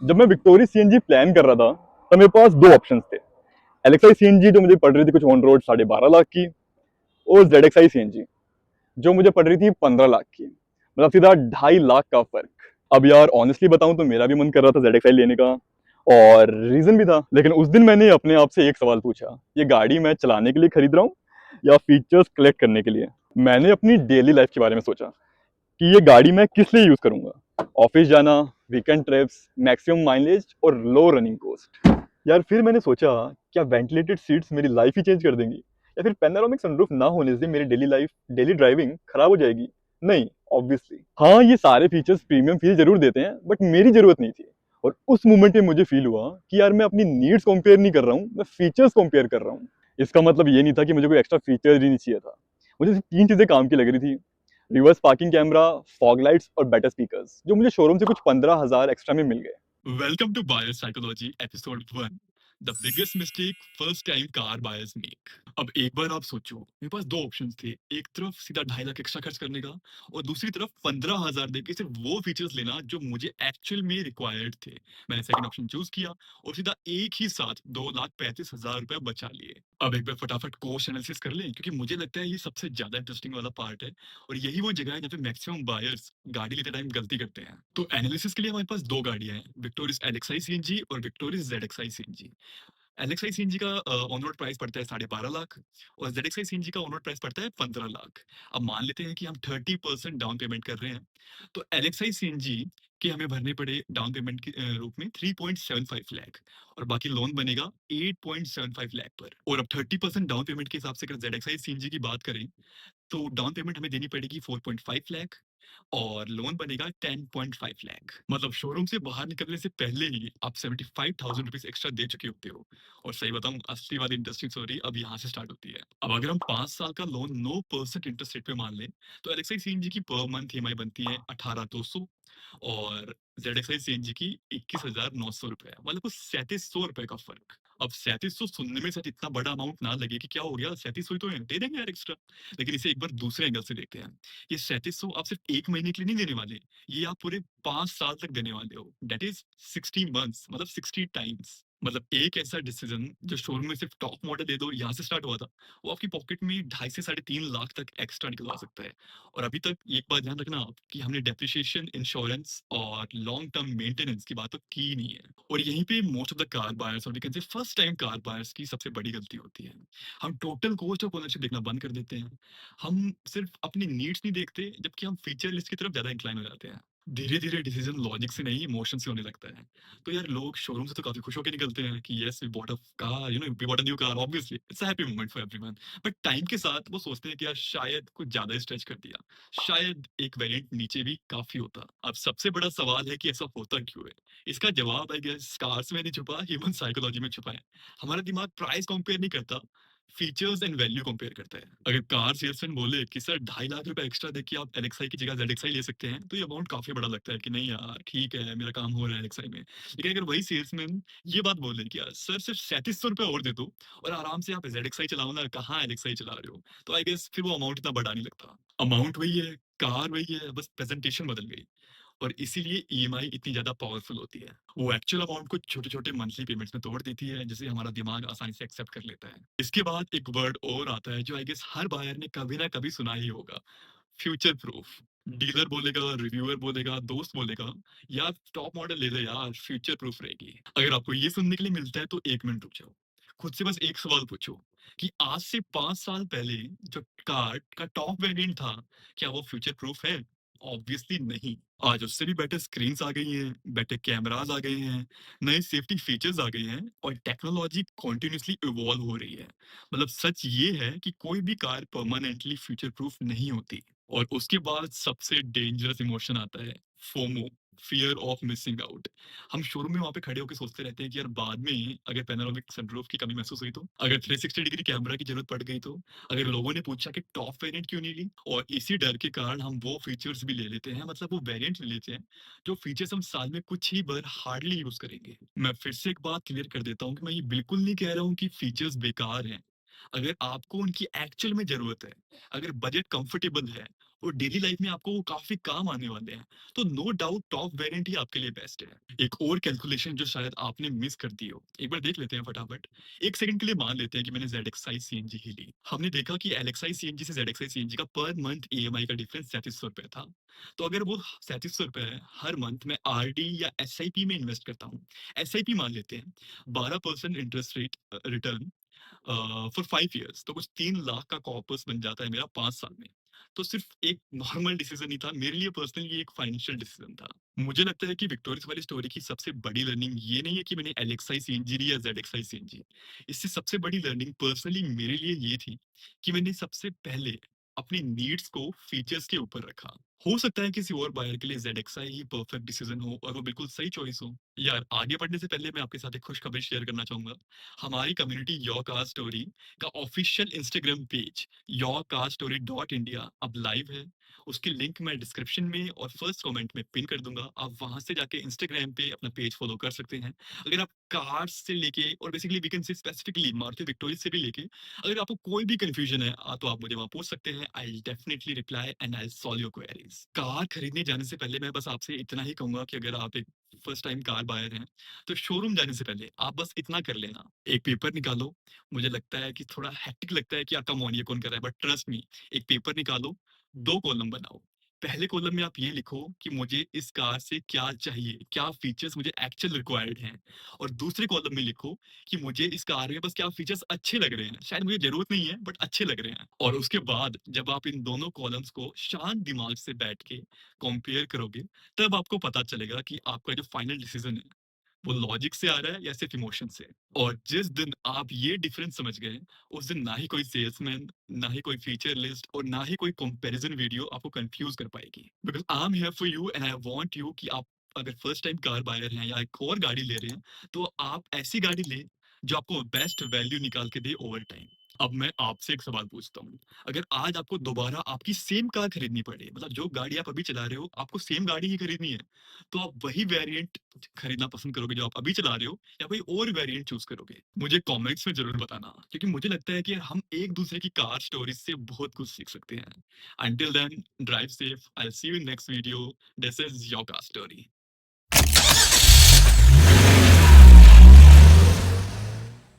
जब मैं victory CNG plan कर रहा था तो मेरे पास दो ऑप्शंस थे। एलेक्साई सीएनजी जो मुझे पड़ रही थी कुछ ऑन रोड 12.5 लाख की, और जेड एक्सआई सीएनजी जो मुझे पड़ रही थी 15 लाख की। मतलब सीधा 2.5 लाख का फर्क। अब यार ऑनेस्टली बताऊं तो मेरा भी मन कर रहा था जेड एक्सआई लेने का, और रीजन भी था। लेकिन उस दिन मैंने अपने आप से एक सवाल पूछा, ये गाड़ी मैं चलाने के लिए खरीद रहा हूँ या फीचर्स कलेक्ट करने के लिए। मैंने अपनी डेली लाइफ के बारे में सोचा कि ये गाड़ी मैं किस लिए यूज करूंगा। ऑफिस जाना, वीकेंड ट्रिप्स, मैक्सिमम माइलेज और लो रनिंग कॉस्ट। यार फिर मैंने सोचा, क्या वेंटिलेटेड सीट्स मेरी लाइफ ही चेंज कर देंगी, या फिर पैनोरामिक सनरूफ ना होने से मेरी डेली ड्राइविंग खराब हो जाएगी। नहीं, ऑब्वियसली हाँ, ये सारे फीचर्स प्रीमियम फील जरूर देते हैं, बट मेरी जरूरत नहीं थी। और उस मोमेंट में मुझे फील हुआ कि यार मैं अपनी नीड्स कंपेयर नहीं कर रहा हूँ, मैं फीचर्स कंपेयर कर रहा हूँ। इसका मतलब ये नहीं था कि मुझे कोई एक्स्ट्रा फीचर ही नहीं चाहिए था। मुझे सिर्फ तीन चीजें काम की लग रही थी: reverse parking camera, fog lights और बेटर स्पीकर्स, जो मुझे शोरूम से कुछ 15,000 एक्स्ट्रा में मिल गए। Welcome to Buyer Psychology Episode 1. The biggest mistake first time car buyers make. अब एक बार आप सोचो, मेरे पास दो ऑप्शंस थे। एक तरफ सीधा 2.5 लाख एक्स्ट्रा खर्च करने का, और दूसरी तरफ 15,000 देके सिर्फ वो फीचर्स लेना जो मुझे एक्चुअल में रिक्वायर्ड थे। मैंने सेकंड ऑप्शन चूज किया और सीधा एक ही साथ 2,35,000 रुपए बचा लिए। अब एक बार फटाफट कॉस्ट एनालिसिस कर लें, क्योंकि मुझे लगता है ये सबसे ज्यादा इंटरेस्टिंग वाला पार्ट है, और यही वो जगह है जहाँ पे मैक्सिमम बायर्स गाड़ी लेते टाइम गलती करते हैं। तो एनालिसिस के लिए हमारे पास दो गाड़ियां हैं, विक्टोरियस एलेक्साई सीएनजी और Victoris Z X I CNG. L X I CNG का ऑन रोड प्राइस पड़ता है 12.5 लाख, और जेड एक्सआई सीएनजी का ऑन रोड प्राइस पड़ता है 15 लाख। अब मान लेते हैं कि हम 30% डाउन पेमेंट कर रहे हैं, तो एलेक्साई सीएनजी के हमें भरने पड़े डाउन पेमेंट के रूप में 3.75 लाख, और बाकी लोन बनेगा 8.75 लाख पर। और अब 30% डाउन पेमेंट के हिसाब से अगर जेड एक्सआई सीएनजी की बात करें, तो डाउन पेमेंट हमें देनी पड़ेगी 4.5 लाख, और लोन बनेगा 10.5 लाख। मतलब शोरूम से बाहर निकलने से पहले ही आप 75,000 रुपीज एक्स्ट्रा दे चुके होते हो। और सही बताऊं, असली वाली इंटरेस्टिंग स्टोरी अब यहाँ से स्टार्ट होती है। अब अगर हम 5 साल का लोन 9% इंटरेस्ट रेट पे मान लें, तो एलेक्साई सीएनजी की पर मंथ ईएमआई बनती है 18,200, और जेड एक्सआई सीएनजी की 21,900 रुपए, मतलब कुछ 3700 रुपए का फर्क। अब 3700 सुनने में शायद इतना बड़ा अमाउंट ना लगे कि क्या हो गया, 3700 तो दे देंगे यार एक्स्ट्रा। लेकिन इसे एक बार दूसरे एंगल से देखते हैं। ये 3700 आप सिर्फ एक महीने के लिए नहीं देने वाले, ये आप पूरे 5 साल तक देने वाले हो। डेट इज 60 मंथ्स, मतलब 60 टाइम्स। मतलब एक ऐसा डिसीजन जो शोरूम में सिर्फ टॉप मॉडल दे दो यहाँ से स्टार्ट हुआ था, वो आपकी पॉकेट में 2.5 से 3.5 लाख तक एक्स्ट्रा निकलवा सकता है। और अभी तक एक बात ध्यान रखना आप, कि हमने डेप्रिसिएशन, इंश्योरेंस और लॉन्ग टर्म मेंटेनेंस की बात तो की नहीं है। और यहीं पे most of the car buyers, और we can say first time car buyers की सबसे बड़ी गलती होती है। हम टोटल कॉस्ट ऑफ ओनरशिप देखना बंद कर देते हैं। हम सिर्फ अपनी नीड्स नहीं देखते, जबकि हम फीचर लिस्ट की तरफ ज्यादा इंक्लाइन हो जाते हैं। धीरे धीरे डिसीजन लॉजिक से नहीं, इमोशन से होने लगता है। तो यार लोग शोरूम से तो काफी खुश होकर निकलते हैं कि yes we bought a car, we bought a new car, obviously it's a happy moment for everyone. But time के साथ वो सोचते हैं कि यार शायद कुछ ज्यादा स्ट्रेच कर दिया, शायद एक वेरिएंट नीचे भी काफी होता। अब सबसे बड़ा सवाल है कि ऐसा होता क्यों है। इसका जवाब आई गेस कार्स में नहीं छुपा, ह्यूमन साइकोलॉजी में छुपा है। हमारा दिमाग प्राइस कंपेयर नहीं करता, फीचर्स एंड वैल्यू कंपेयर करता है। अगर कार सेल्समैन बोले कि सर 2.5 लाख रुपए एक्स्ट्रा देके आप एलेक्साई की जगह जेड एक्सआई ले सकते हैं, तो ये अमाउंट काफी बड़ा लगता है कि नहीं यार ठीक है, मेरा काम हो रहा है एलेक्साई में। लेकिन अगर वही सेल्समैन ये बात बोले कि यार सर सिर्फ 3700 रुपए और दे दो, और आराम से आप जेड एक्सआई चलाओ ना, कहाँ एलेक्साई चला रहे हो, तो आई गेस फिर वो अमाउंट इतना बड़ा नहीं लगता। अमाउंट वही है, कार वही है, बस प्रेजेंटेशन बदल गई। और इसीलिए ईएमआई इतनी ज्यादा पावरफुल होती है। वो एक्चुअल अमाउंट को छोटे छोटे मंथली पेमेंट्स में तोड़ देती है, जिसे हमारा दिमाग आसानी से एक्सेप्ट कर लेता है। इसके बाद एक वर्ड और आता है जो आई गेस हर बायर ने कभी ना कभी सुना ही होगा: फ्यूचर प्रूफ। डीलर बोलेगा, रिव्यूअर बोलेगा, दोस्त बोलेगा, यार टॉप मॉडल ले ले यार, फ्यूचर प्रूफ रहेगी। अगर आपको ये सुनने के लिए मिलता है तो 1 मिनट रुक जाओ, खुद से बस एक सवाल पूछो, कि आज से 5 साल पहले जो कार का टॉप वेरिएंट था, क्या वो फ्यूचर प्रूफ है? ऑब्वियसली नहीं। आज उससे भी बेटर स्क्रीन आ गई हैं, बेटर कैमरास आ गए हैं, नए सेफ्टी फीचर्स आ गए हैं, और टेक्नोलॉजी कॉन्टिन्यूसली इवॉल्व हो रही है। मतलब सच ये है कि कोई भी कार परमानेंटली फ्यूचर प्रूफ नहीं होती। और उसके बाद सबसे डेंजरस इमोशन आता है, FOMO, fear of missing out. हम शोरूम में वहां पे खड़े होकर सोचते रहते हैं कि यार बाद में अगर पैनोरामिक सनरूफ की कमी महसूस हुई तो, अगर 360 डिग्री कैमरा की जरूरत पड़ गई तो, अगर लोगों ने पूछा कि टॉप वेरिएंट क्यों नहीं ली, और इसी डर के कारण हम वो फीचर्स भी ले लेते हैं, मतलब वो वेरिएंट ले लेते हैं जो फीचर्स हम साल में कुछ ही बार हार्डली यूज करेंगे। मैं फिर से एक बात क्लियर कर देता हूँ कि मैं ये बिल्कुल नहीं कह रहा हूँ कि फीचर्स बेकार हैं। अगर आपको उनकी एक्चुअल में जरूरत है, अगर बजट कंफर्टेबल है, और डेली लाइफ में आपको वो काफ़ी काम आने वाले हैं। तो नो डाउट टॉप वेरिएंट ही आपके लिए बेस्ट है। एक और कैलकुलेशन जो शायद आपने मिस कर दी हो, एक बार देख लेते हैं फटाफट। 1 सेकंड के लिए मान लेते हैं कि मैंने ज़ेडएक्सआई सीएनजी ही ली। हमने देखा कि एलएक्सआई सीएनजी से ज़ेडएक्सआई सीएनजी का पर मंथ ईएमआई का डिफरेंस ₹3700 था। तो अगर वो ₹3700 है, हर मंथ मैं आरडी या एसआईपी में इन्वेस्ट करता हूँ। एसआईपी मान लेते हैं, 12% interest rate return for 5 years, तो कुछ 3 लाख का कॉर्पस बन जाता है मेरा 5 साल में। तो सिर्फ एक नॉर्मल डिसीजन ही था, मेरे लिए पर्सनली ये एक फाइनेंशियल डिसीजन था। मुझे लगता है कि विक्टोरियस वाली स्टोरी की सबसे बड़ी लर्निंग ये नहीं है कि मैंने एलेक्साई सीएनजी ली या जेडएक्साई सीएनजी। इससे सबसे बड़ी लर्निंग पर्सनली मेरे लिए ये थी कि मैंने सबसे पहले अपनी नीड्स को फीचर्स के ऊपर रखा। हो सकता है किसी और बायर के लिए जेडएक्सआई ही परफेक्ट डिसीजन हो और वो बिल्कुल सही चॉइस हो। यार, आगे बढ़ने से पहले मैं आपके साथ एक खुशखबरी शेयर करना चाहूंगा। हमारी कम्युनिटी योर कार स्टोरी का ऑफिशियल इंस्टाग्राम पेज yourcarstory.india अब लाइव है। उसकी लिंक मैं डिस्क्रिप्शन में और फर्स्ट कमेंट में पिन कर दूंगा। आप वहां से जाके इंस्टाग्राम पे अपना पेज फॉलो कर सकते हैं। अगर आप कार्स से लेके और basically we can say specifically Maruti Victoria से भी लेके अगर आपको कोई भी कंफ्यूजन है तो आप मुझे वहां पूछ सकते हैं। I definitely reply and I solve your queries. Car खरीदने जाने से पहले मैं बस आपसे इतना ही कहूंगा कि अगर आप एक फर्स्ट टाइम कार बायर हैं तो शोरूम जाने से पहले आप बस इतना कर लेना, एक पेपर निकालो। मुझे लगता है कि थोड़ा हेक्टिक लगता है कि कम ऑन ये कौन कर रहा है, बट ट्रस्ट मी, एक पेपर निकालो, 2 कॉलम बनाओ। पहले कॉलम में आप ये लिखो कि मुझे इस कार से क्या चाहिए, क्या फीचर्स मुझे एक्चुअल रिक्वायर्ड हैं, और दूसरे कॉलम में लिखो कि मुझे इस कार में बस क्या फीचर्स अच्छे लग रहे हैं, शायद मुझे जरूरत नहीं है बट अच्छे लग रहे हैं। और उसके बाद जब आप इन दोनों कॉलम्स को शांत दिमाग से बैठ के कंपेयर करोगे, तब आपको पता चलेगा कि आपका जो फाइनल डिसीजन है वो लॉजिक से आ रहा है या सिर्फ इमोशन से। और जिस दिन आप ये डिफरेंस समझ गए, उस दिन ना ही कोई सेल्समैन, ना ही कोई फीचर लिस्ट और ना ही कोई कंपैरिजन वीडियो आपको कंफ्यूज कर पाएगी। Because I am here for you and I want you कि आप अगर फर्स्ट टाइम कार बायर हैं या एक और गाड़ी ले रहे हैं, तो आप ऐसी गाड़ी लें जो आपको बेस्ट वैल्यू निकाल के दे ओवर टाइम। अब मैं आपसे एक सवाल पूछता हूँ, अगर आज आपको दोबारा आपकी सेम कार खरीदनी पड़े, मतलब जो गाड़ी आप अभी चला रहे हो आपको सेम गाड़ी ही खरीदनी है, तो आप वही वेरिएंट खरीदना पसंद करोगे जो आप अभी चला रहे हो, या कोई और वेरिएंट चूज करोगे? मुझे कमेंट्स में जरूर बताना, क्योंकि मुझे लगता है कि हम एक दूसरे की कार स्टोरीज से बहुत कुछ सीख सकते हैं। Until then, drive safe, I see you in next video. This is your car story.